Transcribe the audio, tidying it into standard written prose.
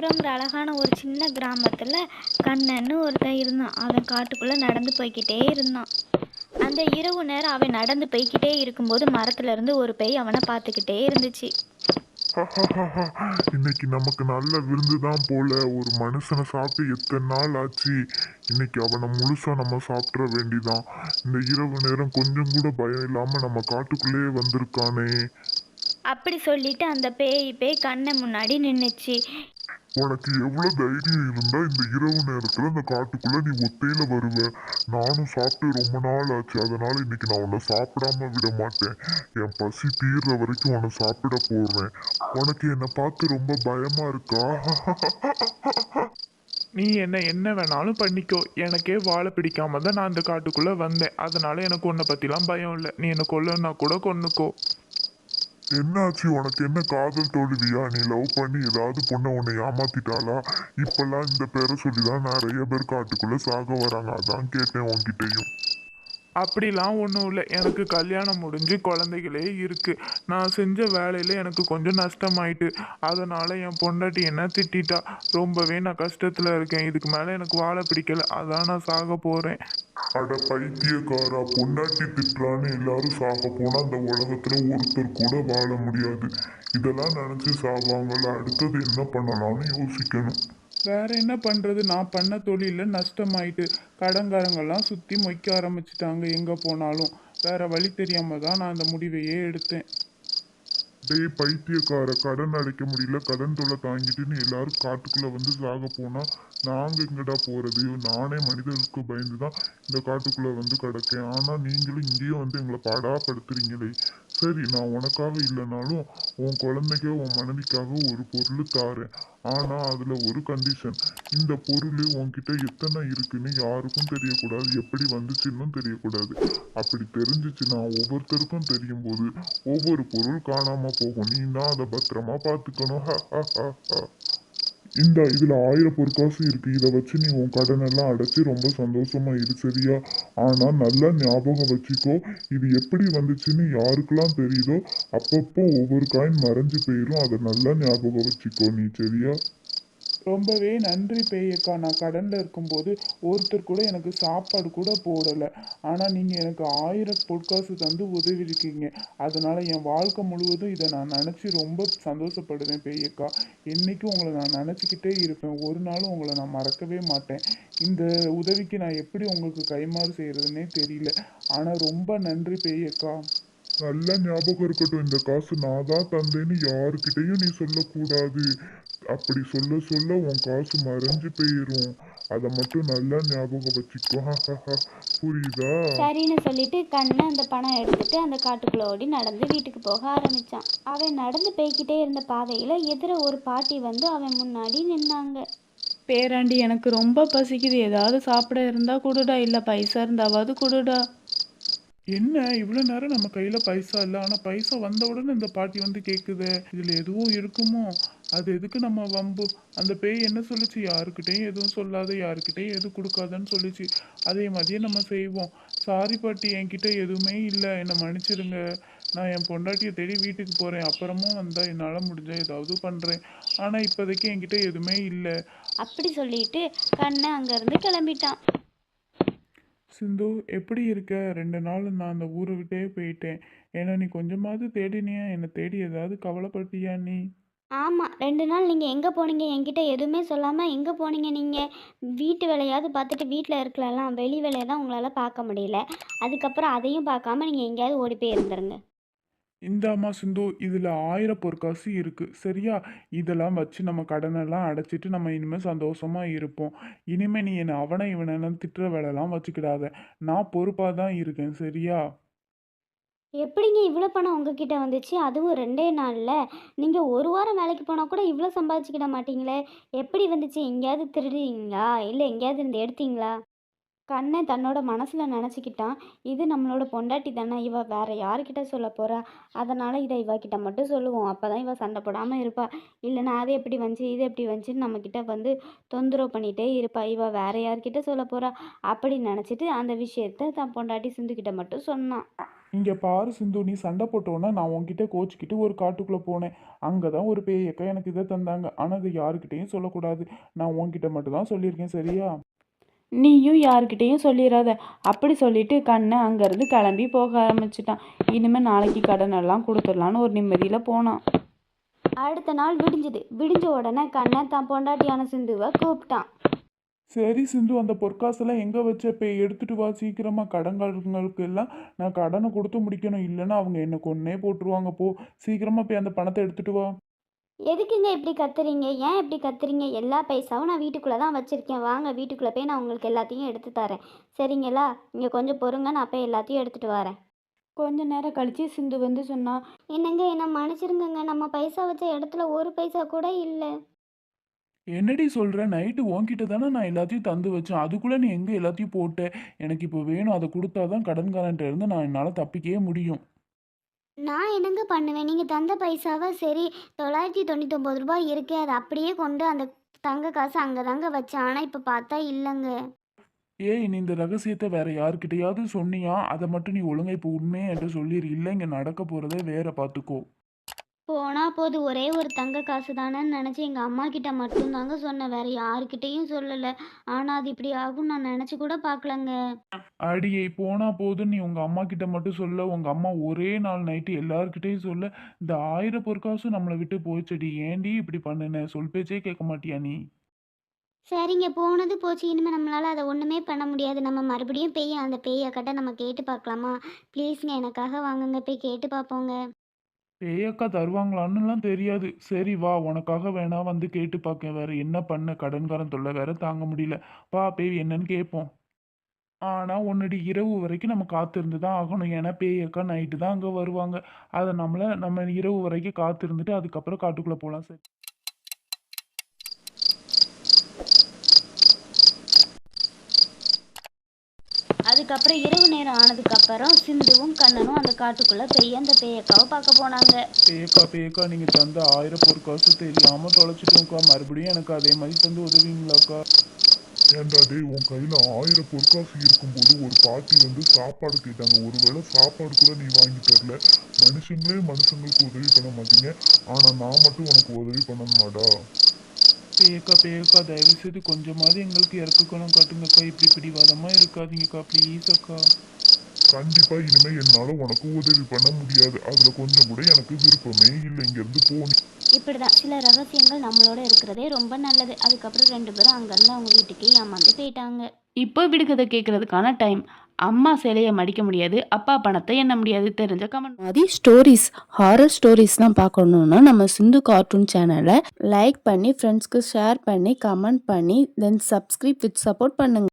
ராமேஸ்வரம்ங்கிற அழகான ஒரு சின்ன கிராமத்தில் கண்ணன்னு ஒருத்தன் இருந்தான். அவன் காட்டுக்குள்ளே நடந்து போய்க்கிட்டே இருந்தான். அந்த இரவு நேரம் அவன் நடந்து போய்க்கிட்டே இருக்கும்போது மரத்துல இருந்து ஒரு பேய் அவனை பார்த்துக்கிட்டே இருந்துச்சு. இன்னைக்கு நமக்கு நல்ல விருந்து தான் போல. ஒரு மனுஷனை சாப்பிட்டு எத்தனை நாள் ஆச்சு. இன்னைக்கு அவனை முழுசா நம்ம சாப்பிட்ற வேண்டிதான். இந்த இரவு நேரம் கொஞ்சம் கூட பயம் இல்லாம நம்ம காட்டுக்குள்ளேயே வந்திருக்கானே. அப்படி சொல்லிட்டு அந்த பேய் கண்ணை முன்னாடி நின்றுச்சு. உனக்கு எவ்வளவு தைரியம் இருந்தா இந்த இரவு நேரத்துல இந்த காட்டுக்குள்ள நீ ஒத்தையில வருவ? நானும் சாப்பிட்டு ரொம்ப நாள் ஆச்சு. அதனால இன்னைக்கு நான் உன்னை சாப்பிடாம விட மாட்டேன். என் பசி தீர்ற வரைக்கும் உன்னை சாப்பிட போடுறேன். உனக்கு என்னை பார்த்து ரொம்ப பயமா இருக்கா? நீ என்ன வேணாலும் பண்ணிக்கோ. எனக்கே வாழை பிடிக்காம தான் நான் அந்த காட்டுக்குள்ளே வந்தேன். அதனால எனக்கு உன்னை பற்றிலாம் பயம் இல்லை. நீ என்னை கொல்லுன்னா கூட கொன்னுக்கோ. என்னாச்சு? உனக்கு என்ன காதல் தோல்வியா? நீ லவ் பண்ணி ஏதாவது பொண்ணை உன்னை ஏமாத்திட்டாளா? இப்பெல்லாம் இந்த பேரை சொல்லிதான் நிறைய பேர் காட்டுக்குள்ள சாக வராங்க. அதான் கேட்டேன் உன்கிட்டயும். அப்படிலாம் ஒன்றும் இல்லை. எனக்கு கல்யாணம் முடிஞ்சு குழந்தைகளே இருக்குது. நான் செஞ்ச வேலையில் எனக்கு கொஞ்சம் நஷ்டமாயிட்டு. அதனால் என் பொண்டாட்டி என்ன திட்டிட்டா. ரொம்பவே நான் கஷ்டத்தில் இருக்கேன். இதுக்கு மேலே எனக்கு வாழ பிடிக்கல. அதான் நான் சாக போகிறேன். அட பைத்தியக்காரா, பொண்டாட்டி திட்டுறான்னு எல்லாரும் சாக போனா அந்த உலகத்துல ஒருத்தர் கூட வாழ முடியாது. இதெல்லாம் நினைச்சு சாவாங்கல்ல. அடுத்தது என்ன பண்ணலாம்னு யோசிக்கணும். வேற என்ன பண்ணுறது? நான் பண்ண தொழிலில் நஷ்டமாயிட்டு. கடன்காரங்கெல்லாம் சுற்றி மொய்க்க ஆரம்பிச்சிட்டாங்க. எங்கே போனாலும் வேற வழி தெரியாமல் தான் நான் அந்த முடிவையே எடுத்தேன். டேய் பைத்தியக்கார, கடன் அடைக்க முடியல, கடன் தொல்லை தாங்கிட்டுன்னு எல்லாரும் காட்டுக்குள்ள வந்து சாக போனா நாங்க எங்கடா போறது? நானே மனிதர்களுக்கு பயந்துதான் இந்த காட்டுக்குள்ள வந்து கிடக்கேன். ஆனா நீங்களும் இங்கேயும் வந்து எங்களை பாடாப்படுத்துறீங்களே. சரி, நான் உனக்காக இல்லைனாலும் உன் குழந்தைக்கோ உன் மனைவிக்காக ஒரு பொருள் தாரேன். ஆனா அதுல ஒரு கண்டிஷன். இந்த பொருள் உன்கிட்ட எத்தனை இருக்குன்னு யாருக்கும் தெரியக்கூடாது. எப்படி வந்துச்சுன்னு தெரியக்கூடாது. அப்படி தெரிஞ்சிச்சுன்னா ஒவ்வொருத்தருக்கும் தெரியும் போது ஒவ்வொரு பொருள் காணாம போகும். நீ தான் அதை பத்திரமா பார்த்துக்கணும். இதுல 1000 பொற்காசு இருக்கு. இதை வச்சு நீ உன் கடன் எல்லாம் அடைச்சு ரொம்ப சந்தோஷமா இரு, சரியா? ஆனா நல்லா ஞாபகம் வச்சுக்கோ, இது எப்படி வந்துச்சுன்னு யாருக்கெல்லாம் தெரியுதோ அப்பப்போ ஒவ்வொரு காயின் மறைஞ்சு போயிடும். அதை நல்லா ஞாபகம் வச்சுக்கோ நீ, சரியா? ரொம்பவே நன்றி பேயக்கா. நான் கடனில் இருக்கும்போது ஒருத்தர் கூட எனக்கு சாப்பாடு கூட போடலை. ஆனால் நீங்கள் எனக்கு 1000 பொற்காசு தந்து உதவிருக்கீங்க. அதனால் என் வாழ்க்கை முழுவதும் இதை நான் நினச்சி ரொம்ப சந்தோஷப்படுவேன் பேயக்கா. என்றைக்கும் உங்களை நான் நினச்சிக்கிட்டே இருப்பேன். ஒரு நாளும் உங்களை நான் மறக்கவே மாட்டேன். இந்த உதவிக்கு நான் எப்படி உங்களுக்கு கைமாறு செய்கிறதுனே தெரியல. ஆனால் ரொம்ப நன்றி பேயக்கா. நல்ல ஞாபகம் இருக்கட்டும், இந்த காசு நான் தான் தந்தேன்னு யாருக்கிட்டையும் நீ சொல்லக்கூடாது. அப்படி சொல்ல சொல்ல உன் காசு மறைஞ்சு போயிரும். அதை மட்டும் நல்லா ஞாபகம் வச்சுக்கோ. புரியுதா? சரின்னு சொல்லிட்டு கண்ணை அந்த பணம் எடுத்துட்டு அந்த காட்டுக்குள்ள ஓடி நடந்து வீட்டுக்கு போக ஆரம்பிச்சான். அவன் நடந்து போய்கிட்டே இருந்த பாதையில எதிர ஒரு பாட்டி வந்து அவன் முன்னாடி நின்னாங்க. பேராண்டி, எனக்கு ரொம்ப பசிக்குது. ஏதாவது சாப்பிட இருந்தா கொடுடா, இல்லை பைசா இருந்தாவது கொடுடா. என்ன இவ்வளோ நேரம் நம்ம கையில் பைசா இல்லை, ஆனால் பைசா வந்த உடனே இந்த பாட்டி வந்து கேட்குது. இதில் எதுவும் இருக்குமோ? அது எதுக்கு நம்ம வம்பு? அந்த பேய் என்ன சொல்லிச்சு? யாருக்கிட்டையும் எதுவும் சொல்லாத, யாருக்கிட்டையும் எதுவும் கொடுக்காதன்னு சொல்லிச்சு. அதே மாதிரியே நம்ம செய்வோம். சாரி பாட்டி, என்கிட்ட எதுவுமே இல்லை, என்னை மன்னிச்சிடுங்க. நான் என் பொண்டாட்டியை தேடி வீட்டுக்கு போகிறேன். அப்புறமும் வந்தால் என்னால் முடிஞ்ச ஏதாவது பண்ணுறேன். ஆனால் இப்போதைக்கு என்கிட்ட எதுவுமே இல்லை. அப்படி சொல்லிட்டு கண்ணை அங்கேருந்து கிளம்பிட்டான். சிந்து, எப்படி இருக்க? 2 நாள் நான் அந்த ஊரை விட்டே போயிட்டேன். ஏன்னா நீ கொஞ்சமாவது தேடினியா? என்னை தேடி ஏதாவது கவலைப்பட்டியா நீ? ஆமாம், 2 நாள் நீங்கள் எங்கே போனீங்க? என்கிட்ட எதுவுமே சொல்லாமல் எங்கே போனீங்க நீங்கள்? வீட்டு வேலையாவது பார்த்துட்டு வீட்டில் இருக்கலாம். வெளி வேலையை தான் உங்களால் பார்க்க முடியல. அதுக்கப்புறம் அதையும் பார்க்காம நீங்கள் எங்கேயாவது ஓடி போய் இருந்துருங்க. இந்தாம்மா சிந்து, இதில் 1000 பொற்காசு இருக்குது, சரியா? இதெல்லாம் வச்சு நம்ம கடனெல்லாம் அடைச்சிட்டு நம்ம இனிமேல் சந்தோஷமாக இருப்போம். இனிமேல் நீ என்னை அவனை இவனெல்லாம் திட்டுற வேலைலாம் வச்சுக்கிடாத. நான் பொறுப்பாக தான் இருக்கேன், சரியா? எப்படிங்க இவ்வளோ பணம் உங்ககிட்ட வந்துச்சு? அதுவும் 2 நாளில். நீங்கள் ஒரு வாரம் வேலைக்கு போனால் கூட இவ்வளோ சம்பாதிச்சுக்கிட மாட்டீங்களே. எப்படி வந்துச்சு? எங்கேயாவது திருடுறீங்களா? இல்லை எங்கேயாவது இருந்து எடுத்தீங்களா? கண்ணன் தன்னோட மனசில் நினச்சிக்கிட்டான், இது நம்மளோட பொண்டாட்டி தானே, இவ வேற யாருக்கிட்ட சொல்ல போறா, அதனால் இதை இவகிட்ட மட்டும் சொல்லுவோம், அப்போ தான் இவ சண்டை போடாமல் இருப்பா, இல்லைன்னா அது எப்படி வந்துச்சு இது எப்படி வந்துச்சுன்னு நம்மக்கிட்ட வந்து தொந்தரவு பண்ணிகிட்டே இருப்பா, இவ வேற யார்கிட்ட சொல்ல போறா அப்படின்னு நினச்சிட்டு அந்த விஷயத்த தன் பொண்டாட்டி சிந்துக்கிட்ட மட்டும் சொன்னான். இங்கே பாரு சிந்து, நீ சண்டை போட்டோன்னா நான் உன்கிட்ட கோச்சிக்கிட்டு ஒரு காட்டுக்குள்ளே போனேன். அங்கே தான் ஒரு பேயக்கா எனக்கு இதை தந்தாங்க. ஆனால் அது யாருக்கிட்டேயும் சொல்லக்கூடாது. நான் உன்கிட்ட மட்டும் தான் சொல்லியிருக்கேன், சரியா? நீயும் யாருக்கிட்டேயும் சொல்லிடாத. அப்படி சொல்லிட்டு கண்ணன் அங்கேருந்து கிளம்பி போக ஆரம்பிச்சிட்டான். இனிமேல் நாளைக்கு கடனெல்லாம் கொடுத்துடலான்னு ஒரு நிம்மதியில் போனான். அடுத்த நாள் விடிஞ்ச உடனே கண்ணன் தன் பொண்டாட்டியான சிந்துவை கூப்பிட்டான். சரி சிந்து, அந்த பொற்காசெல்லாம் எங்கே வச்ச? போய் எடுத்துட்டு வா சீக்கிரமாக. கடன்காரங்களுக்கு எல்லாம் நான் கடனை கொடுத்து முடிக்கணும், இல்லைன்னா அவங்க என்னை கொன்னே போட்டுருவாங்க. போ சீக்கிரமாக போய் அந்த பணத்தை எடுத்துட்டு வா. எதுக்குங்க இப்படி கத்துறீங்க, ஏன் இப்படி கத்துறீங்க, எல்லா பைசாவும் நான் வீட்டுக்குள்ளே தான் வச்சுருக்கேன், வாங்க வீட்டுக்குள்ளே போய் நான் உங்களுக்கு எல்லாத்தையும் எடுத்து தரேன், சரிங்களா? இங்கே கொஞ்சம் பொறுங்க, நான் போய் எல்லாத்தையும் எடுத்துகிட்டு வரேன். கொஞ்ச நேரம் கழிச்சு சிந்து வந்து சொன்னா, என்னங்க என்னை மன்னிச்சிருங்கங்க, நம்ம பைசா வச்ச இடத்துல ஒரு பைசா கூட இல்லை. என்னடி சொல்கிற? நைட்டு உன்கிட்ட தானே நான் எல்லாத்தையும் தந்து வச்சேன். அதுக்குள்ளே நீ எங்கே எல்லாத்தையும் போட்ட? எனக்கு இப்போ வேணும், அதை கொடுத்தா தான் கடன்காரன்ட்ட இருந்து நான் என்னால் தப்பிக்கவே முடியும். நான் என்னங்க பண்ணுவேன், நீங்கள் தந்த பைசாவை சரி 999 ரூபாய் இருக்கு, அதை அப்படியே கொண்டு அந்த தங்க காசு அங்கே தாங்க வச்சேன், ஆனால் இப்போ பார்த்தா இல்லைங்க. ஏய், நீ இந்த ரகசியத்தை வேற யார்கிட்டயாவது சொன்னியா? அதை மட்டும் நீ ஒழுங்கா இப்போ உண்மையை என்கிட்ட சொல்லிடு. இல்லை இங்கே நடக்க போகிறதே வேற, பார்த்துக்கோ. போனா போது ஒரே ஒரு தங்க காசு தானேன்னு நினச்சி எங்கள் அம்மா கிட்ட மட்டும்தாங்க சொன்னேன், வேற யாருக்கிட்டேயும் சொல்லலை, ஆனால் அது இப்படி ஆகும்னு நான் நினச்சி கூட பார்க்கலங்க. அடியே, போனா போதுன்னு நீ உங்கள் அம்மா கிட்ட மட்டும் சொல்ல. உங்கள் அம்மா ஒரே நாள் நைட்டு எல்லார்கிட்டையும் சொல்ல. இந்த 1000 பொற்காசும் நம்மளை விட்டு போயிடுச்சடி. ஏன்டி இப்படி பண்ணுன? சொல் பேச்சே கேட்க மாட்டியா நீ? சரிங்க, போனது போச்சு, இனிமேல் நம்மளால் அதை ஒன்றுமே பண்ண முடியாது, நம்ம மறுபடியும் போய் அந்த பேயக்கிட்ட நம்ம கேட்டு பார்க்கலாமா? ப்ளீஸுங்க எனக்காக வாங்குங்க, போய் கேட்டு பார்ப்போங்க. பேயக்கா தருவாங்களான்னுலாம் தெரியாது. சரி வா, உனக்காக வேணா வந்து கேட்டு பார்க்க. வேற என்ன பண்ண? கடன்காரன் தொல்லை வேற தாங்க முடியல. வா பேய் என்னன்னு கேட்போம். ஆனால் ஒன்னடி, இரவு வரைக்கும் நம்ம காத்திருந்து தான் ஆகணும். ஏன்னா பேயக்கா நைட்டு தான் அங்கே வருவாங்க. அதை நம்ம இரவு வரைக்கும் காத்திருந்துட்டு அதுக்கப்புறம் காட்டுக்குள்ளே போகலாம். சரி. அதுக்கப்புறம் இரவு நேரம் ஆனதுக்கப்புறம் சிந்துவும் கண்ணனும் அந்த காட்டுக்குள்ளே போய் அந்த பேயக்காவை பார்க்க போனாங்க. பேயக்கா நீங்கள் தந்த 1000 பொற்காசு தெரியாமல் தொலைச்சிட்டோம்க்கா. மறுபடியும் எனக்கு அதே மாதிரி தந்து உதவிங்களாக்கா? ஏன்டா டேய், உன் கையில் 1000 பொற்காசு இருக்கும்போது ஒரு பாட்டி வந்து சாப்பாடு கேட்டாங்க. ஒருவேளை சாப்பாடு கூட நீ வாங்கி தரல. மனுஷங்களே மனுஷங்களுக்கு உதவி பண்ண மாட்டீங்க, ஆனால் நான் மட்டும் உனக்கு உதவி பண்ணணுமாடா? பேயக்கா தயவு செய்து கொஞ்சமாவது எங்களுக்கு இறக்குக்கணும் காட்டுங்கக்கா. இப்படி பிடிவாதமாக இருக்காதீங்கக்கா, ப்ளீஸ் அக்கா. கண்டிப்பா இனிமே என்னால உனக்கு உதவி பண்ண முடியாது. அதுல கொஞ்சம் கூட எனக்கு விருப்பமே இல்லை. இங்கிருந்து போ நீ. இப்படி தான் சில ரகசியங்கள் நம்மளோட இருக்கிறதே ரொம்ப நல்லது. அதுக்கப்புறம் 2 பேரும் அங்கேருந்து அவங்க வீட்டுக்கு ஏமாந்து போயிட்டாங்க. இப்போ விடுகதை கேட்கறதுக்கான டைம். அம்மா சிலையை மடிக்க முடியாது, அப்பா பணத்தை எண்ண முடியாது. தெரிஞ்ச கமெண்ட் மாதிரி ஸ்டோரிஸ், ஹாரர் ஸ்டோரிஸ்லாம் பார்க்கணுன்னா நம்ம சிந்து கார்ட்டூன் சேனலை லைக் பண்ணி ஃப்ரெண்ட்ஸ்க்கு ஷேர் பண்ணி கமெண்ட் பண்ணி தென் சப்ஸ்கிரைப் வித் சப்போர்ட் பண்ணுங்க.